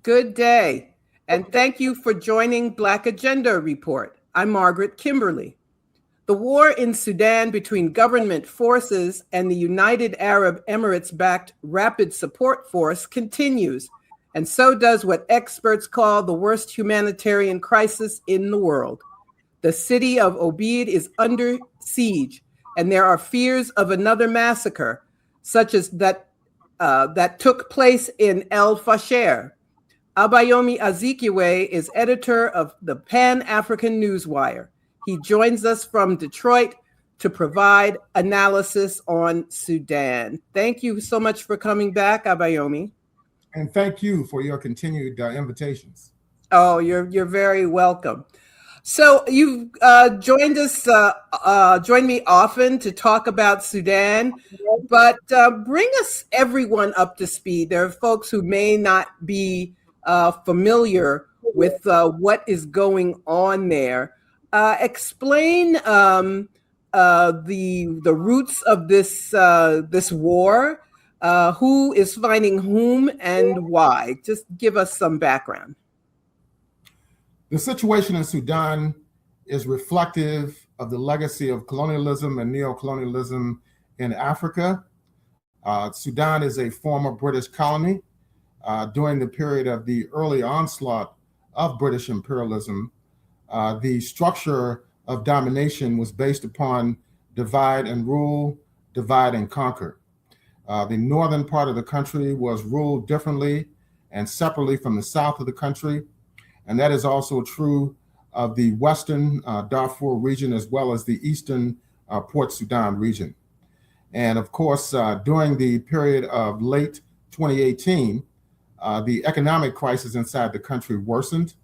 Good day, and thank you for joining Black Agenda Report. I'm Margaret Kimberly. The war in Sudan between government forces and the United Arab Emirates-backed Rapid Support Force continues, and so does what experts call the worst humanitarian crisis in the world. The city of Obeid is under siege, and there are fears of another massacre, such as that took place in Fasher. Abayomi Azikiwe is editor of the Pan-African Newswire. He joins us from Detroit to provide analysis on Sudan. Thank you so much for coming back, Abayomi. And thank you for your continued invitations. Oh, you're very welcome. So you've joined me often to talk about Sudan, but bring everyone up to speed. There are folks who may not be familiar with what is going on there. Explain the roots of this war, who is fighting whom and why. Just give us some background. The situation in Sudan is reflective of the legacy of colonialism and neocolonialism in Africa. Sudan is a former British colony. During the period of the early onslaught of British imperialism, the structure of domination was based upon divide and rule, divide and conquer. The northern part of the country was ruled differently and separately from the south of the country. And that is also true of the western Darfur region, as well as the eastern Port Sudan region. And of course, during the period of late 2018, the economic crisis inside the country worsened,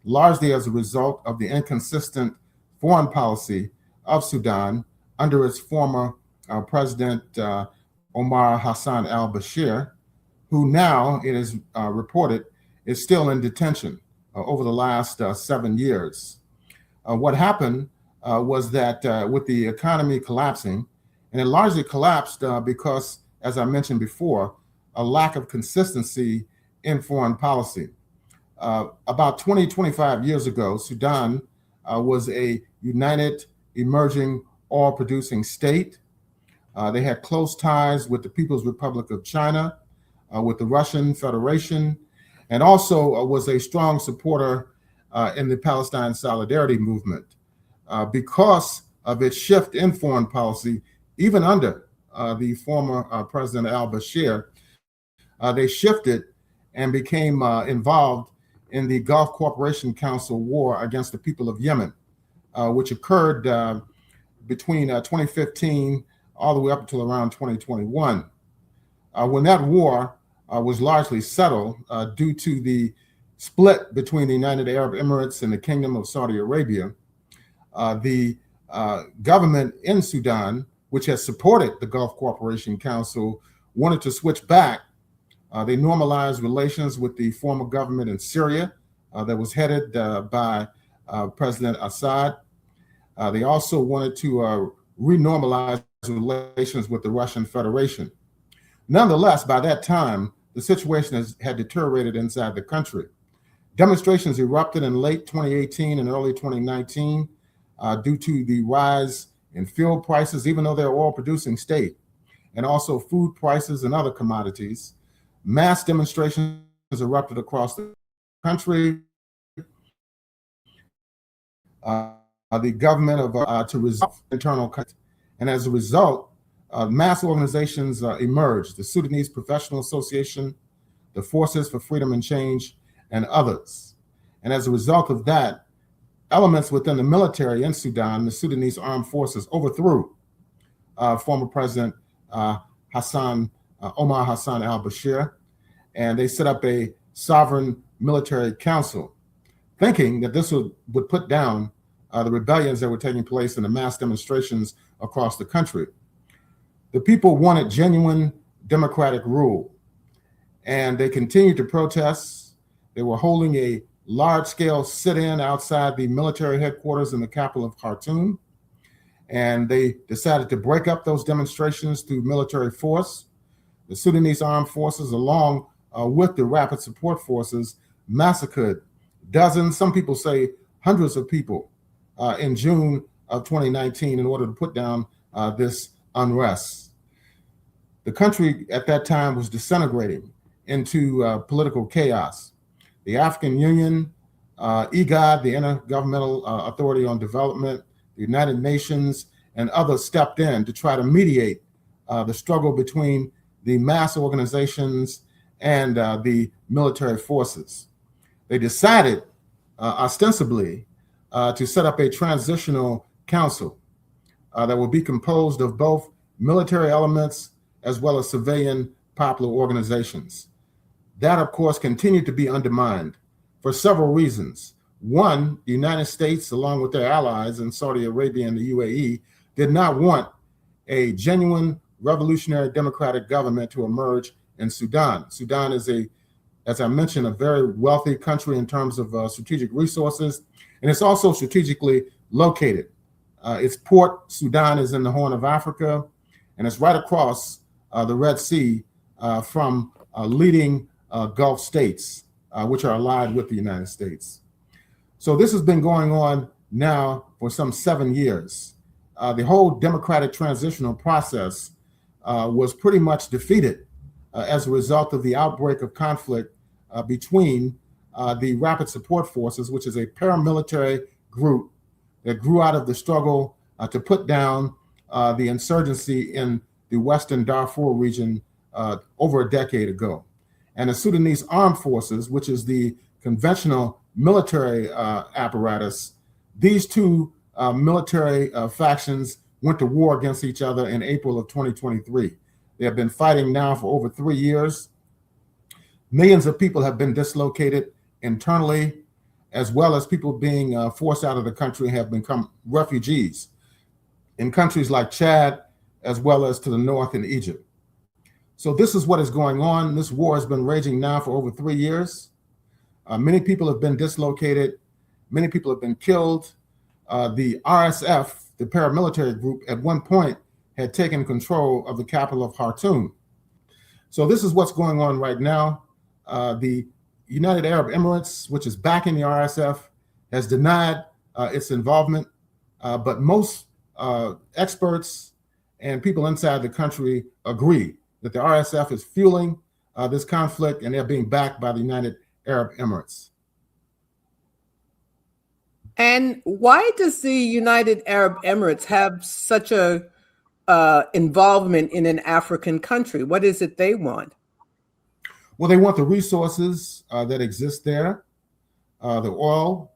largely as a result of the inconsistent foreign policy of Sudan under its former president, Omar Hassan al-Bashir, who now, it is reported, is still in detention over the last 7 years. What happened was that with the economy collapsing, and it largely collapsed because, as I mentioned before, a lack of consistency in foreign policy. About 25 years ago, Sudan was a united, emerging, oil-producing state. They had close ties with the People's Republic of China, with the Russian Federation, and also was a strong supporter in the Palestine Solidarity Movement. Because of its shift in foreign policy, even under the former President al-Bashir, they shifted and became involved in the Gulf Cooperation Council war against the people of Yemen, which occurred between 2015 all the way up until around 2021. When that war was largely settled due to the split between the United Arab Emirates and the Kingdom of Saudi Arabia, the government in Sudan, which has supported the Gulf Cooperation Council, wanted to switch back. They normalized relations with the former government in Syria that was headed by President Assad. They also wanted to renormalize relations with the Russian Federation. Nonetheless, by that time, the situation had deteriorated inside the country. Demonstrations erupted in late 2018 and early 2019 due to the rise in fuel prices, even though they're an oil-producing state, and also food prices and other commodities. Mass demonstrations erupted across the country. The government to resolve internal conflict, and as a result, mass organizations emerged: the Sudanese Professional Association, the Forces for Freedom and Change, and others. And as a result of that, elements within the military in Sudan, the Sudanese Armed Forces, overthrew former President Omar Hassan al-Bashir, and they set up a sovereign military council, thinking that this would put down the rebellions that were taking place in the mass demonstrations across the country. The people wanted genuine democratic rule, and they continued to protest. They were holding a large-scale sit-in outside the military headquarters in the capital of Khartoum, and they decided to break up those demonstrations through military force. The Sudanese Armed Forces, along with the Rapid Support Forces, massacred dozens, some people say hundreds of people in June of 2019 in order to put down this unrest. The country at that time was disintegrating into political chaos. The African Union, IGAD, the Intergovernmental Authority on Development, the United Nations, and others stepped in to try to mediate the struggle between the mass organizations and the military forces. They decided, ostensibly, to set up a transitional council that will be composed of both military elements as well as civilian popular organizations. That, of course, continued to be undermined for several reasons. One, the United States, along with their allies in Saudi Arabia and the UAE, did not want a genuine revolutionary democratic government to emerge in Sudan. Sudan is as I mentioned, a very wealthy country in terms of strategic resources, and it's also strategically located. Its port, Sudan, is in the Horn of Africa, and it's right across the Red Sea from leading Gulf states, which are allied with the United States. So this has been going on now for some 7 years. The whole democratic transitional process was pretty much defeated as a result of the outbreak of conflict between the Rapid Support Forces, which is a paramilitary group that grew out of the struggle to put down the insurgency in the Western Darfur region over a decade ago. And the Sudanese Armed Forces, which is the conventional military apparatus, these two military factions went to war against each other in April of 2023. They have been fighting now for over 3 years. Millions of people have been dislocated internally, as well as people being forced out of the country have become refugees in countries like Chad, as well as to the north in Egypt. So this is what is going on. This war has been raging now for over 3 years. Many people have been dislocated. Many people have been killed. The RSF, the paramilitary group, at one point had taken control of the capital of Khartoum. So this is what's going on right now. The United Arab Emirates, which is backing the RSF, has denied its involvement, but most experts and people inside the country agree that the RSF is fueling this conflict, and they're being backed by the United Arab Emirates. And why does the United Arab Emirates have such a involvement in an African country? What is it they want? Well, they want the resources that exist there, the oil,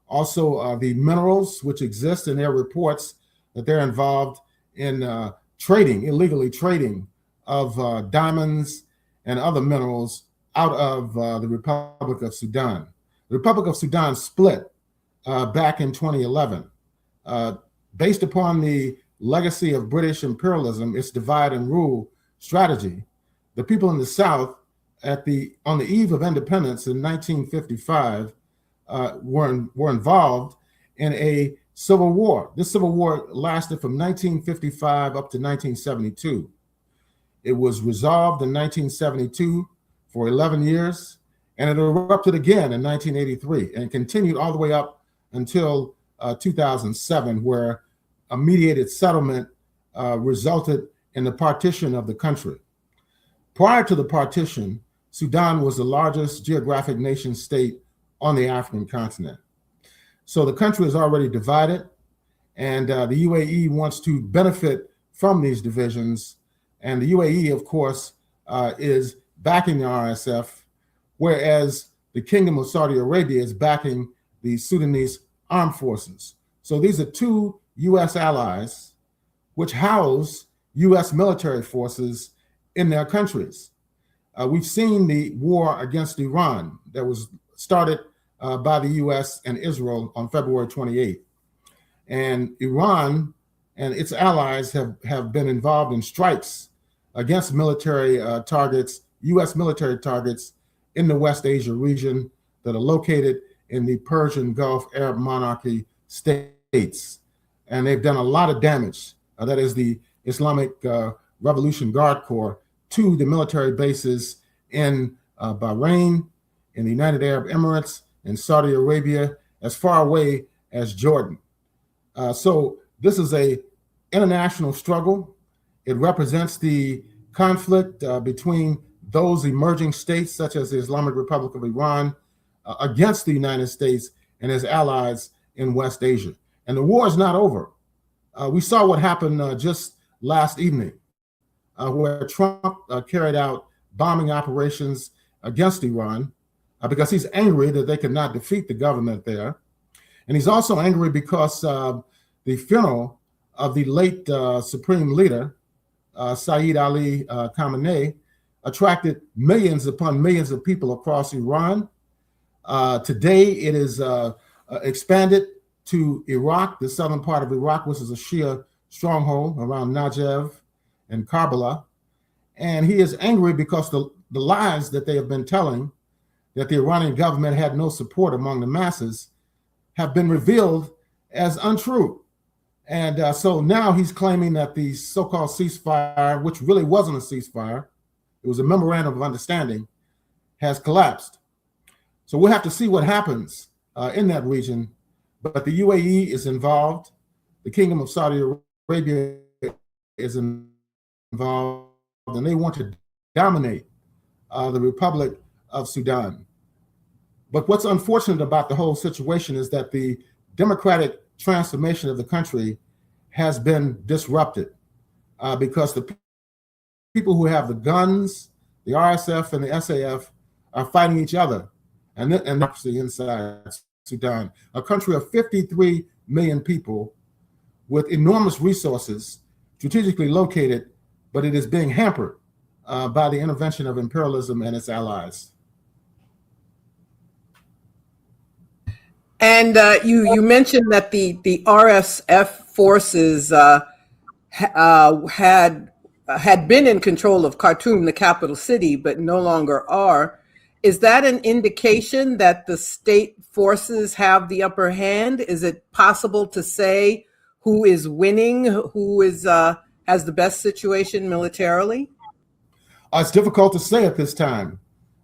also the minerals which exist, in their reports that they're involved in trading, illegally trading of diamonds and other minerals out of the Republic of Sudan. The Republic of Sudan split back in 2011. Based upon the legacy of British imperialism, its divide and rule strategy, the people in the South on the eve of independence in 1955 were involved in a civil war. This civil war lasted from 1955 up to 1972. It was resolved in 1972 for 11 years, and it erupted again in 1983 and continued all the way up until 2007, where a mediated settlement resulted in the partition of the country. Prior to the partition, Sudan was the largest geographic nation state on the African continent. So the country is already divided, and the UAE wants to benefit from these divisions. And the UAE, of course, is backing the RSF, whereas the Kingdom of Saudi Arabia is backing the Sudanese Armed Forces. So these are two U.S. allies which house U.S. military forces in their countries. We've seen the war against Iran that was started by the U.S. and Israel on February 28th. And Iran and its allies have been involved in strikes against military targets, U.S. military targets in the West Asia region that are located in the Persian Gulf Arab monarchy states. And they've done a lot of damage. That is the Islamic Revolution Guard Corps to the military bases in Bahrain, in the United Arab Emirates, and Saudi Arabia, as far away as Jordan. So this is an international struggle. It represents the conflict between those emerging states, such as the Islamic Republic of Iran, against the United States and its allies in West Asia. And the war is not over. We saw what happened just last evening, where Trump carried out bombing operations against Iran because he's angry that they could not defeat the government there. And he's also angry because the funeral of the late supreme leader, Saeed Ali Khamenei, attracted millions upon millions of people across Iran. Today, it is expanded to Iraq, the southern part of Iraq, which is a Shia stronghold around Najaf and Karbala. And he is angry because the lies that they have been telling, that the Iranian government had no support among the masses, have been revealed as untrue. And so now he's claiming that the so-called ceasefire, which really wasn't a ceasefire, it was a memorandum of understanding, has collapsed. So we'll have to see what happens in that region. But the UAE is involved. The Kingdom of Saudi Arabia is involved, and they want to dominate the Republic of Sudan. But what's unfortunate about the whole situation is that the democratic transformation of the country has been disrupted because the people who have the guns, the RSF and the SAF, are fighting each other, and actually inside Sudan, a country of 53 million people with enormous resources, strategically located, but it is being hampered by the intervention of imperialism and its allies. And you mentioned that the RSF forces had been in control of Khartoum, the capital city, but no longer are. Is that an indication that the state forces have the upper hand? Is it possible to say who is winning, who is has the best situation militarily? It's difficult to say at this time,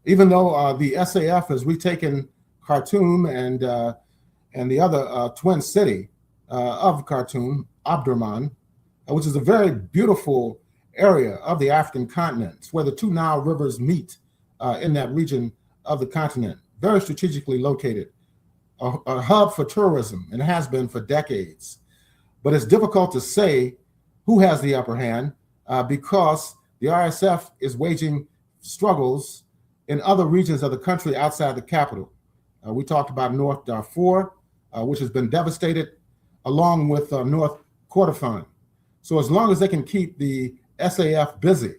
even though the SAF has retaken Khartoum and the other twin city of Khartoum, Omdurman, which is a very beautiful area of the African continent. It's where the two Nile rivers meet in that region of the continent, very strategically located, a hub for tourism, and has been for decades. But it's difficult to say who has the upper hand because the RSF is waging struggles in other regions of the country outside the capital. We talked about North Darfur, which has been devastated, along with North Kordofan. So as long as they can keep the SAF busy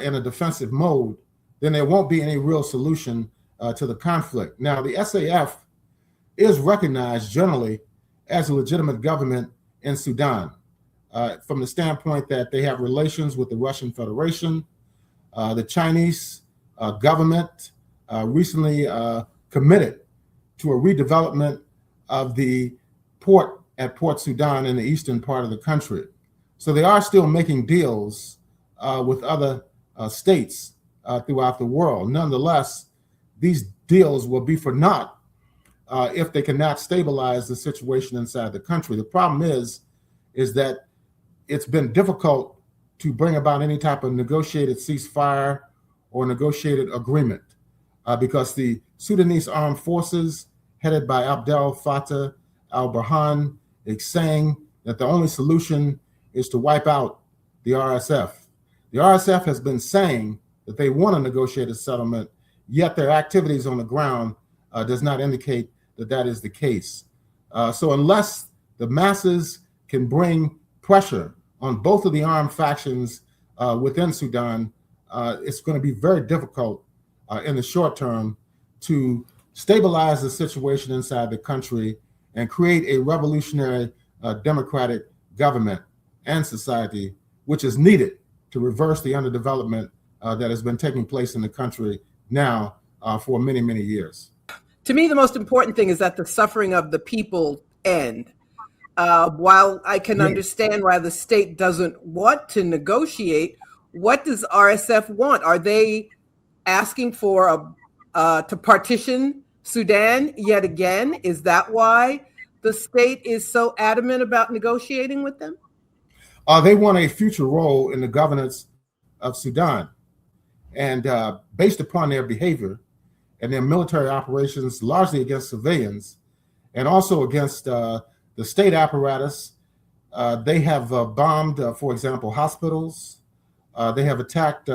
in a defensive mode, then there won't be any real solution to the conflict. Now, the SAF is recognized generally as a legitimate government in Sudan from the standpoint that they have relations with the Russian Federation. The Chinese government recently committed to a redevelopment of the port at Port Sudan in the eastern part of the country. So they are still making deals with other states throughout the world. Nonetheless, these deals will be for naught if they cannot stabilize the situation inside the country. The problem is that it's been difficult to bring about any type of negotiated ceasefire or negotiated agreement because the Sudanese armed forces, headed by Abdel Fattah al-Burhan, is saying that the only solution is to wipe out the RSF. The RSF has been saying that they want a negotiated settlement, yet their activities on the ground does not indicate that that is the case. So unless the masses can bring pressure on both of the armed factions within Sudan, it's going to be very difficult in the short term to stabilize the situation inside the country and create a revolutionary democratic government and society, which is needed to reverse the underdevelopment that has been taking place in the country now for many, many years. To me, the most important thing is that the suffering of the people end. While I can understand why the state doesn't want to negotiate, what does RSF want? Are they asking for to partition Sudan yet again? Is that why the state is so adamant about negotiating with them? They want a future role in the governance of Sudan. And based upon their behavior and their military operations, largely against civilians and also against the state apparatus, they have bombed, for example, hospitals. They have attacked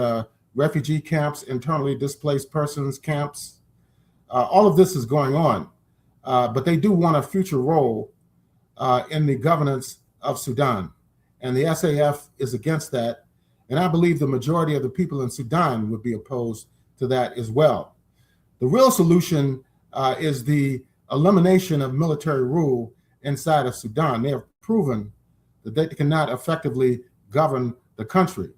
refugee camps, internally displaced persons camps. All of this is going on, but they do want a future role in the governance of Sudan. And the SAF is against that. And I believe the majority of the people in Sudan would be opposed to that as well. The real solution is the elimination of military rule inside of Sudan. They have proven that they cannot effectively govern the country,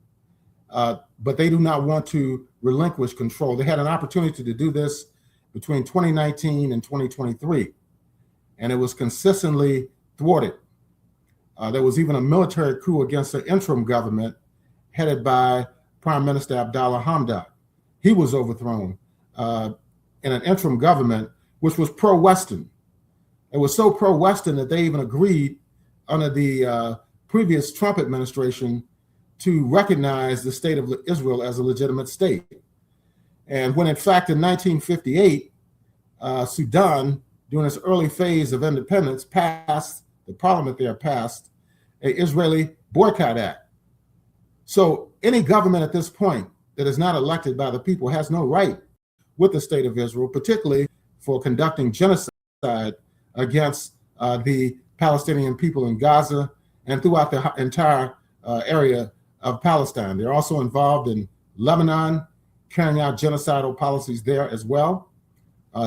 but they do not want to relinquish control. They had an opportunity to do this between 2019 and 2023, and it was consistently thwarted. There was even a military coup against the interim government headed by Prime Minister Abdallah Hamdok. He was overthrown in an interim government which was pro-Western. It was so pro-Western that they even agreed under the previous Trump administration to recognize the state of Israel as a legitimate state. And when in fact in 1958, Sudan, during its early phase of independence, the parliament there passed an Israeli Boycott Act. So any government at this point that is not elected by the people has no right with the state of Israel, particularly for conducting genocide against the Palestinian people in Gaza and throughout the entire area of Palestine. They're also involved in Lebanon, carrying out genocidal policies there as well.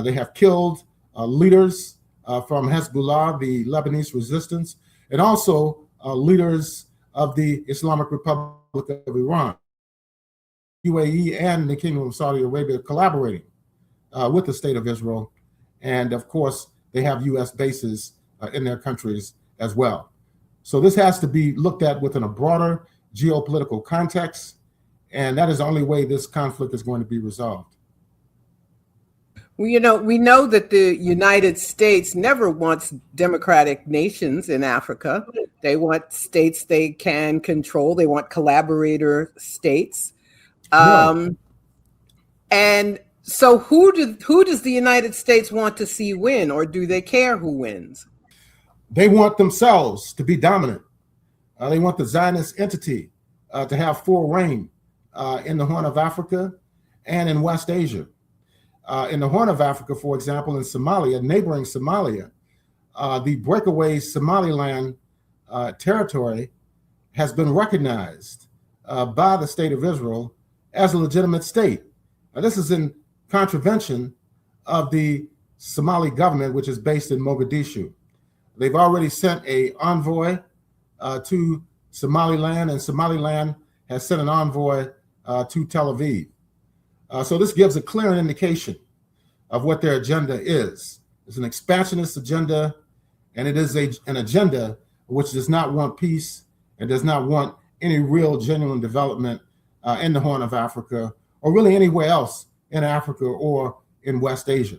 They have killed leaders from Hezbollah, the Lebanese resistance, and also leaders of the Islamic Republic of Iran. UAE and the Kingdom of Saudi Arabia collaborating with the state of Israel. And of course, they have US bases in their countries as well. So this has to be looked at within a broader geopolitical context. And that is the only way this conflict is going to be resolved. Well, we know that the United States never wants democratic nations in Africa. They want states they can control. They want collaborator states. And so who does the United States want to see win, or do they care who wins? They want themselves to be dominant. They want the Zionist entity to have full reign in the Horn of Africa and in West Asia. In the Horn of Africa, for example, in Somalia, neighboring Somalia, the breakaway Somaliland territory has been recognized by the state of Israel as a legitimate state. Now, this is in contravention of the Somali government, which is based in Mogadishu. They've already sent an envoy to Somaliland, and Somaliland has sent an envoy to Tel Aviv. So this gives a clear indication of what their agenda is. It's an expansionist agenda, and it is an agenda which does not want peace and does not want any real genuine development in the Horn of Africa, or really anywhere else in Africa or in West Asia.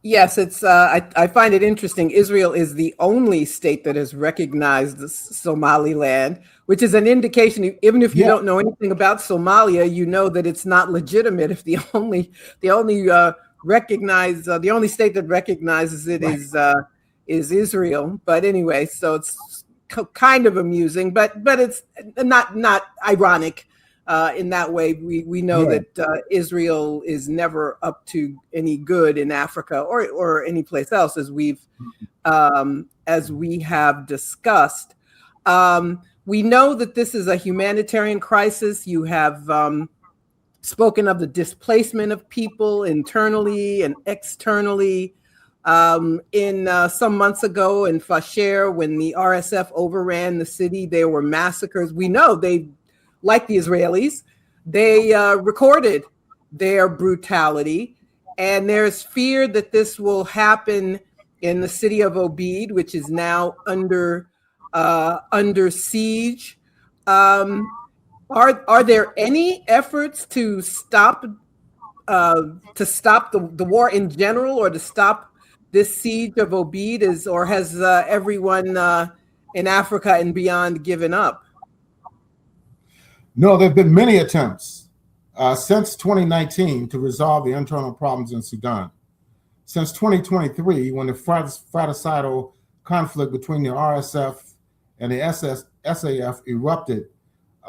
Yes, it's. I find it interesting. Israel is the only state that has recognized Somaliland, which is an indication. Even if you don't know anything about Somalia, you know that it's not legitimate. If the only state that recognizes it is Israel. But anyway, so it's kind of amusing, but it's not ironic. In that way, we know that Israel is never up to any good in Africa or any place else, as we have discussed. We know that this is a humanitarian crisis. You have spoken of the displacement of people internally and externally. In some months ago in Fasher, when the RSF overran the city, there were massacres. We know like the Israelis, they recorded their brutality, and there's fear that this will happen in the city of Obeid, which is now under siege. Are there any efforts to stop the war in general, or to stop this siege of Obeid, or has everyone in Africa and beyond given up? No, there have been many attempts since 2019 to resolve the internal problems in Sudan. Since 2023, when the fratricidal conflict between the RSF and the SAF erupted,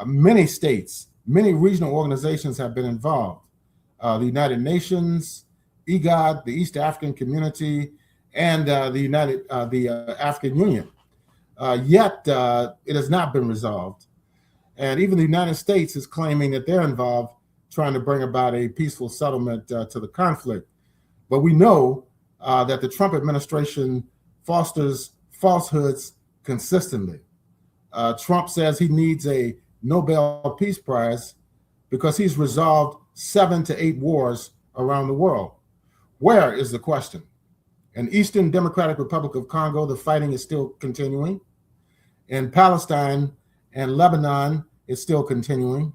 many states, many regional organizations have been involved. The United Nations, IGAD, the East African Community, and the African Union. Yet it has not been resolved. And even the United States is claiming that they're involved trying to bring about a peaceful settlement to the conflict. But we know that the Trump administration fosters falsehoods consistently. Trump says he needs a Nobel Peace Prize because he's resolved 7 to 8 wars around the world. Where is the question? In Eastern Democratic Republic of Congo, the fighting is still continuing. In Palestine and Lebanon, it's still continuing.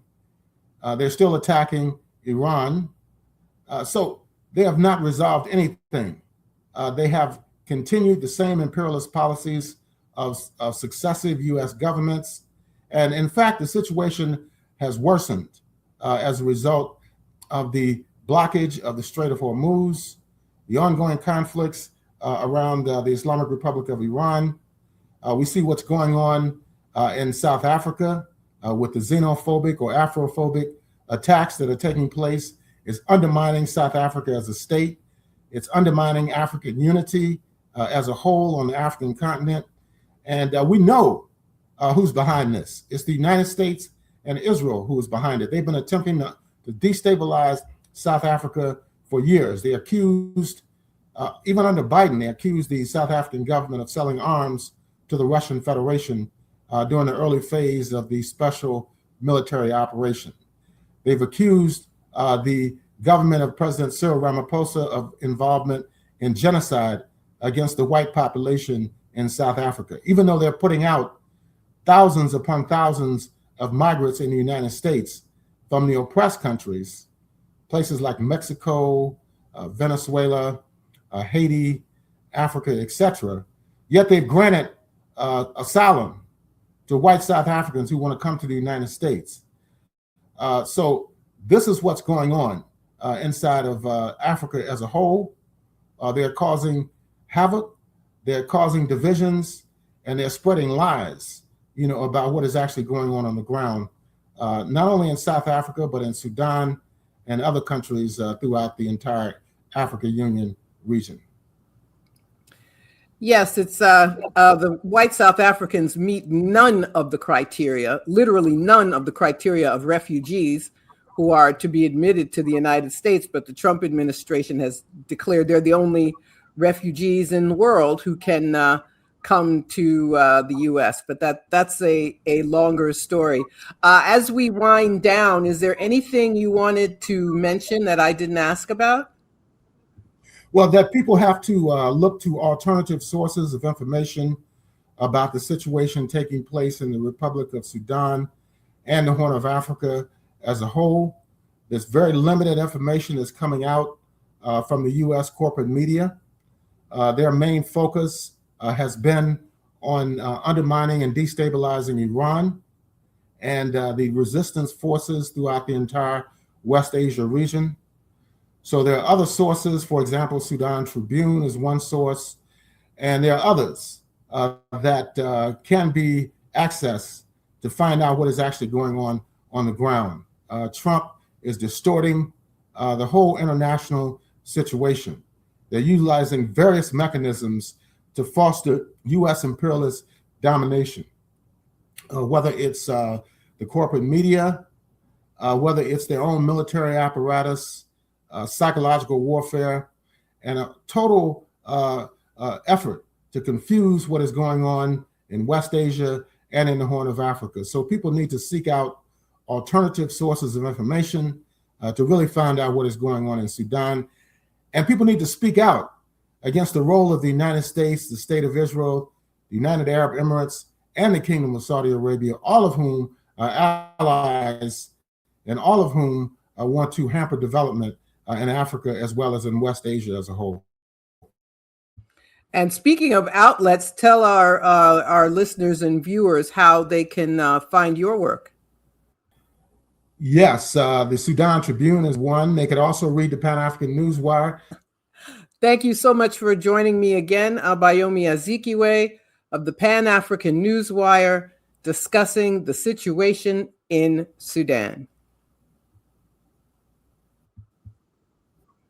They're still attacking Iran. So they have not resolved anything. They have continued the same imperialist policies of successive U.S. governments. And in fact, the situation has worsened as a result of the blockage of the Strait of Hormuz, the ongoing conflicts around the Islamic Republic of Iran. We see what's going on in South Africa with the xenophobic or Afrophobic attacks that are taking place. It's undermining South Africa as a state. It's undermining African unity as a whole on the African continent. And we know who's behind this. It's the United States and Israel who is behind it. They've been attempting to destabilize South Africa for years. They accused, even under Biden, they accused the South African government of selling arms to the Russian Federation during the early phase of the special military operation. They've accused the government of President Cyril Ramaphosa of involvement in genocide against the white population in South Africa, even though they're putting out thousands upon thousands of migrants in the United States from the oppressed countries, places like Mexico, Venezuela, Haiti, Africa, etc. Yet they've granted asylum to white South Africans who want to come to the United States. So this is what's going on inside of Africa as a whole. They're causing havoc, they're causing divisions, and they're spreading lies, about what is actually going on the ground, not only in South Africa, but in Sudan and other countries throughout the entire Africa Union region. Yes, it's the white South Africans meet none of the criteria, literally none of the criteria of refugees who are to be admitted to the United States. But the Trump administration has declared they're the only refugees in the world who can come to the U.S. But that's a longer story. As we wind down, is there anything you wanted to mention that I didn't ask about? Well, that people have to look to alternative sources of information about the situation taking place in the Republic of Sudan and the Horn of Africa as a whole. There's very limited information that's coming out from the U.S. corporate media. Their main focus has been on undermining and destabilizing Iran and the resistance forces throughout the entire West Asia region. So there are other sources. For example, Sudan Tribune is one source, and there are others that can be accessed to find out what is actually going on the ground. Trump is distorting the whole international situation. They're utilizing various mechanisms to foster U.S. imperialist domination, whether it's the corporate media, whether it's their own military apparatus, psychological warfare, and a total effort to confuse what is going on in West Asia and in the Horn of Africa. So people need to seek out alternative sources of information to really find out what is going on in Sudan. And people need to speak out against the role of the United States, the State of Israel, the United Arab Emirates, and the Kingdom of Saudi Arabia, all of whom allies, and all of whom want to hamper development in Africa as well as in West Asia as a whole. And speaking of outlets, tell our listeners and viewers how they can find your work. Yes, the Sudan Tribune is one. They could also read the Pan-African Newswire. Thank you so much for joining me again, Abayomi Azikiwe of the Pan-African Newswire, discussing the situation in Sudan.